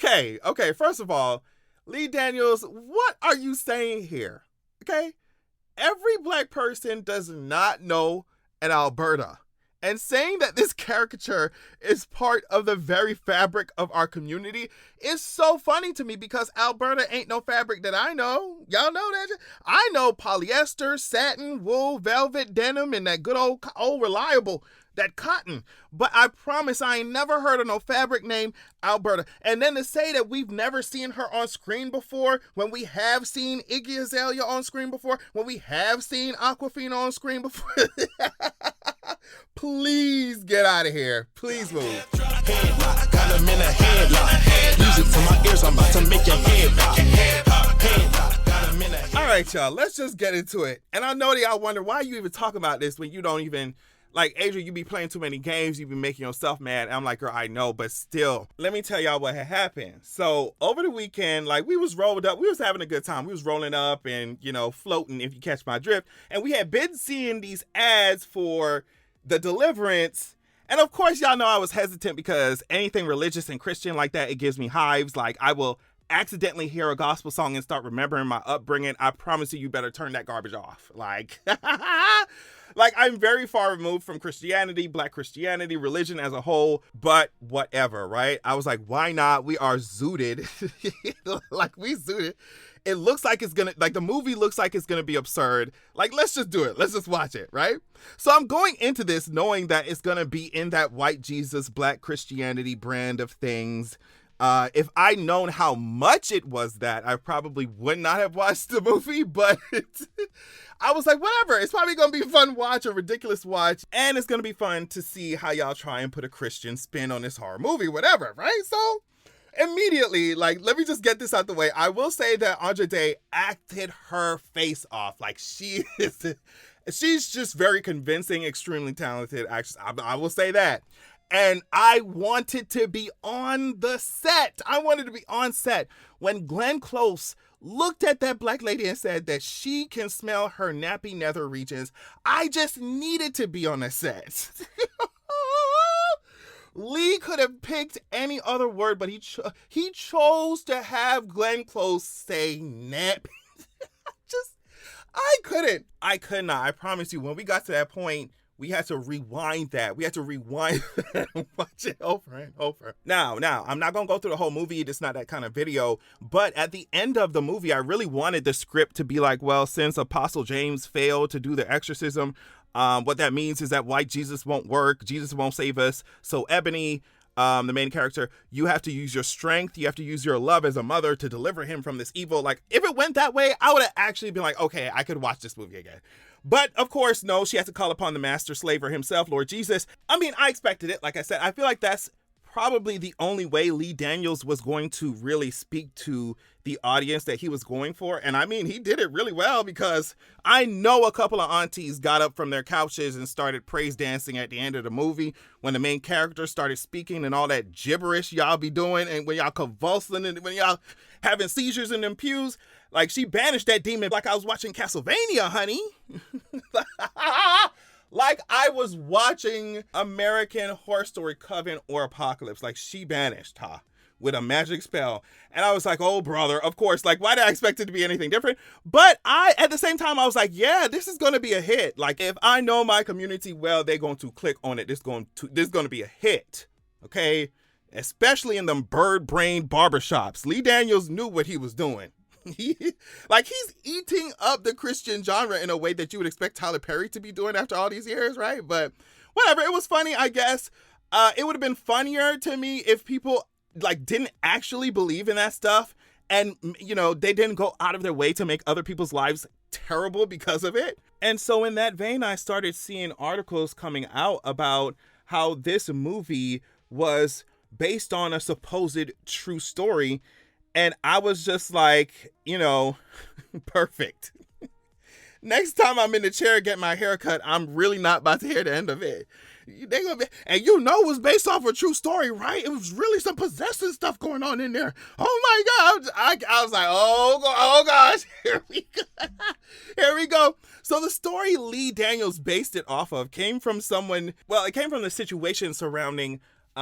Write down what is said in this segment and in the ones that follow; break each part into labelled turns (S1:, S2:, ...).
S1: Okay. First of all, Lee Daniels, what are you saying here? Okay? Every black person does not know an Alberta. And saying that this caricature is part of the very fabric of our community is so funny to me because Alberta ain't no fabric that I know. Y'all know that? I know polyester, satin, wool, velvet, denim, and that good old reliable, that cotton. But I promise I ain't never heard of no fabric named Alberta. And then to say that we've never seen her on screen before, when we have seen Iggy Azalea on screen before, when we have seen Aquafina on screen before. Please get out of here. Please move.
S2: Headlock, got him in a headlock. Music to my ears, I'm about to make your head pop. Headlock, got him in a headlock.
S1: All right, y'all, let's just get into it. And I know that y'all wonder why you even talk about this when you don't even, like, Adrian, you be playing too many games, you be making yourself mad. And I'm like, girl, I know, but still, let me tell y'all what had happened. So over the weekend, like, we was rolled up, we was having a good time. We was rolling up and, floating, if you catch my drift. And we had been seeing these ads for the Deliverance. And of course, y'all know I was hesitant because anything religious and Christian like that, it gives me hives. Like, I will accidentally hear a gospel song and start remembering my upbringing. I promise you better turn that garbage off. Like, I'm very far removed from Christianity, black Christianity, religion as a whole, but whatever, right? I was like, why not? We are zooted. Like, we zooted. It looks like it's the movie looks like it's gonna be absurd. Like, let's just do it. Let's just watch it, right? So I'm going into this knowing that it's gonna be in that white Jesus, black Christianity brand of things. If I'd known how much it was that, I probably would not have watched the movie, but I was like, whatever. It's probably going to be a fun watch, a ridiculous watch, and it's going to be fun to see how y'all try and put a Christian spin on this horror movie, whatever, right? So immediately, like, let me just get this out the way. I will say that Andra Day acted her face off. Like, she's just very convincing, extremely talented actress. I will say that. And I wanted to be on the set. I wanted to be on set when Glenn Close looked at that black lady and said that she can smell her nappy nether regions. I just needed to be on the set. Lee could have picked any other word, but he chose to have Glenn Close say nappy. I could not. I promise you, when we got to that point, we had to rewind that. We had to rewind and watch it over and over. Now, I'm not going to go through the whole movie. It's not that kind of video. But at the end of the movie, I really wanted the script to be like, well, since Apostle James failed to do the exorcism, what that means is that white Jesus won't work. Jesus won't save us. So Ebony, the main character, you have to use your strength. You have to use your love as a mother to deliver him from this evil. Like, if it went that way, I would have actually been like, okay, I could watch this movie again. But of course, no, she has to call upon the master slaver himself, Lord Jesus. I mean, I expected it. Like I said, I feel like that's probably the only way Lee Daniels was going to really speak to the audience that he was going for. And I mean, he did it really well because I know a couple of aunties got up from their couches and started praise dancing at the end of the movie when the main character started speaking and all that gibberish y'all be doing, and when y'all convulsing and when y'all having seizures in them pews. Like, she banished that demon like I was watching Castlevania, honey. Like I was watching American Horror Story Coven or Apocalypse. Like, she banished her with a magic spell. And I was like, oh, brother, of course. Like, why did I expect it to be anything different? But at the same time, I was like, yeah, this is going to be a hit. Like, if I know my community well, they're going to click on it. This is going to be a hit. Okay? Especially in them bird-brained barbershops. Lee Daniels knew what he was doing. He's eating up the Christian genre in a way that you would expect Tyler Perry to be doing after all these years, right? But whatever, it was funny, I guess. It would have been funnier to me if people like didn't actually believe in that stuff, and they didn't go out of their way to make other people's lives terrible because of it. And so in that vein, I started seeing articles coming out about how this movie was based on a supposed true story. And I was just like, perfect. Next time I'm in the chair getting my hair cut, I'm really not about to hear the end of it. They gonna be, and it was based off a true story, right? It was really some possessing stuff going on in there. Oh my God. I was like, oh gosh, here we go. So the story Lee Daniels based it off of came from the situation surrounding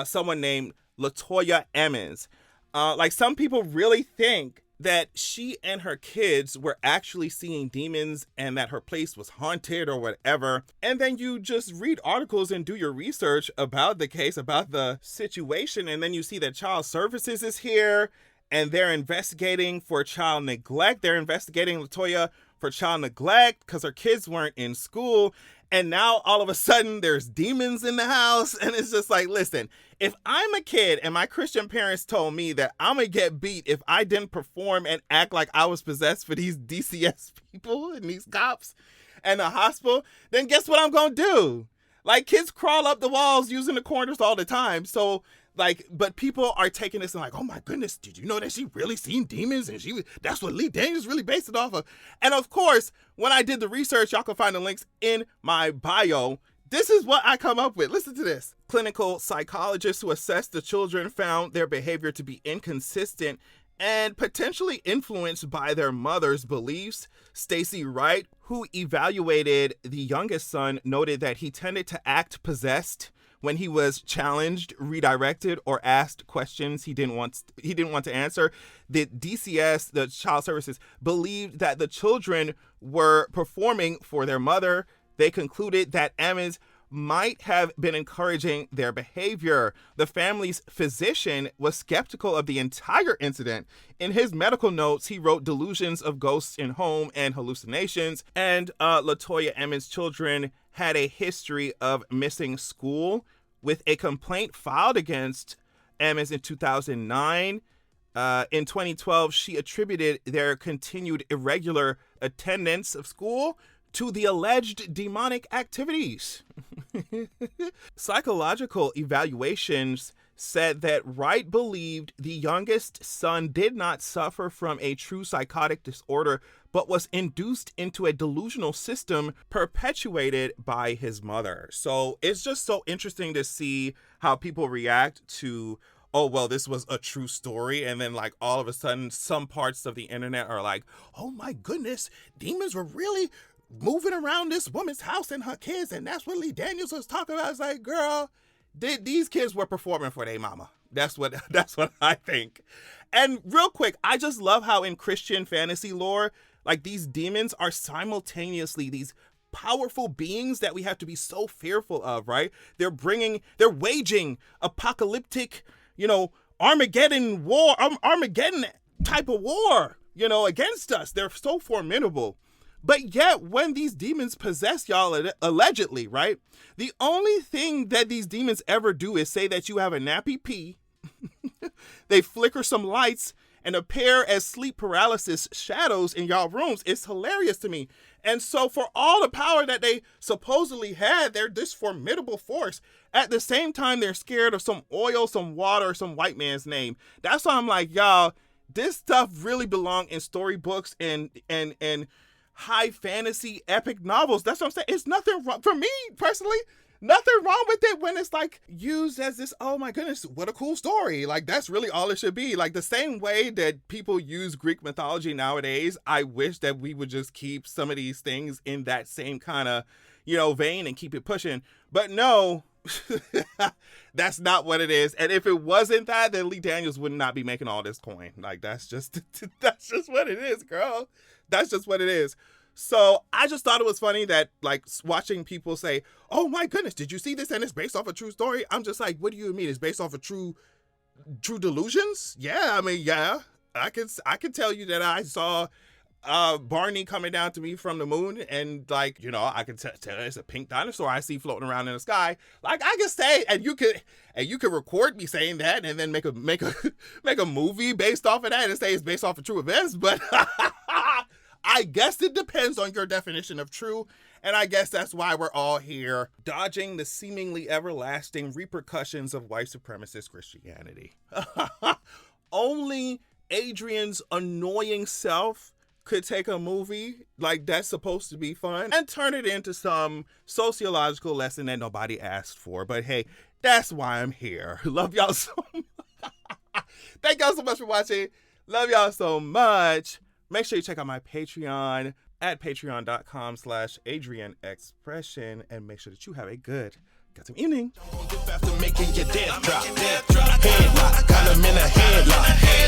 S1: someone named Latoya Ammons. Like some people really think that she and her kids were actually seeing demons and that her place was haunted or whatever. And then you just read articles and do your research about the case, about the situation. And then you see that Child Services is here and they're investigating for child neglect. They're investigating Latoya for child neglect because her kids weren't in school. And now all of a sudden there's demons in the house. And it's just like, listen, if I'm a kid and my Christian parents told me that I'm going to get beat if I didn't perform and act like I was possessed for these DCS people and these cops and the hospital, then guess what I'm going to do? Like, kids crawl up the walls using the corners all the time. So, like, but people are taking this and like, oh my goodness, did you know that she really seen demons? And that's what Lee Daniels really based it off of. And of course, when I did the research, y'all can find the links in my bio. This is what I come up with. Listen to this. Clinical psychologists who assessed the children found their behavior to be inconsistent and potentially influenced by their mother's beliefs. Stacy Wright, who evaluated the youngest son, noted that he tended to act possessed when he was challenged, redirected, or asked questions he didn't want to answer. The DCS, the Child Services, believed that the children were performing for their mother. They concluded that Ammons might have been encouraging their behavior. The family's physician was skeptical of the entire incident. In his medical notes, he wrote delusions of ghosts in home and hallucinations. And Latoya Ammons' children had a history of missing school, with a complaint filed against Ammons in 2009. In 2012, she attributed their continued irregular attendance of school to the alleged demonic activities. Psychological evaluations said that Wright believed the youngest son did not suffer from a true psychotic disorder, but was induced into a delusional system perpetuated by his mother. So it's just so interesting to see how people react to, oh, well, this was a true story. And then like all of a sudden, some parts of the internet are like, oh my goodness, demons were really moving around this woman's house and her kids. And that's what Lee Daniels was talking about. It's like, girl, these kids were performing for their mama. That's what I think. And real quick, I just love how in Christian fantasy lore, like these demons are simultaneously these powerful beings that we have to be so fearful of, right? They're waging apocalyptic, Armageddon war, Armageddon type of war, against us. They're so formidable. But yet, when these demons possess y'all, allegedly, right, the only thing that these demons ever do is say that you have a nappy pee, they flicker some lights, and appear as sleep paralysis shadows in y'all rooms. It's hilarious to me. And so for all the power that they supposedly had, they're this formidable force. At the same time, they're scared of some oil, some water, some white man's name. That's why I'm like, y'all, this stuff really belongs in storybooks and high fantasy epic novels. That's what I'm saying. It's nothing wrong for me personally. Nothing wrong with it when it's like used as this, oh my goodness, what a cool story. Like that's really all it should be. Like the same way that people use Greek mythology nowadays, I wish that we would just keep some of these things in that same kind of, vein and keep it pushing. But no, that's not what it is. And if it wasn't that, then Lee Daniels would not be making all this coin. Like that's just what it is, girl. That's just what it is. So I just thought it was funny that like watching people say, oh my goodness, did you see this? And it's based off a true story. I'm just like, what do you mean? It's based off of true delusions? Yeah. I mean, yeah, I can tell you that I saw Barney coming down to me from the moon and like, I can tell it's a pink dinosaur I see floating around in the sky. Like I can say, and you could record me saying that and then make a movie based off of that and say it's based off of true events. But I guess it depends on your definition of true, and I guess that's why we're all here, dodging the seemingly everlasting repercussions of white supremacist Christianity. Only Adrian's annoying self could take a movie like that's supposed to be fun and turn it into some sociological lesson that nobody asked for. But hey, that's why I'm here. Love y'all so much. Thank y'all so much for watching. Love y'all so much. Make sure you check out my Patreon at patreon.com/AdrianExpression and make sure that you have a good got some ending.
S2: After making your death drop. Headlock, got him in a headlock.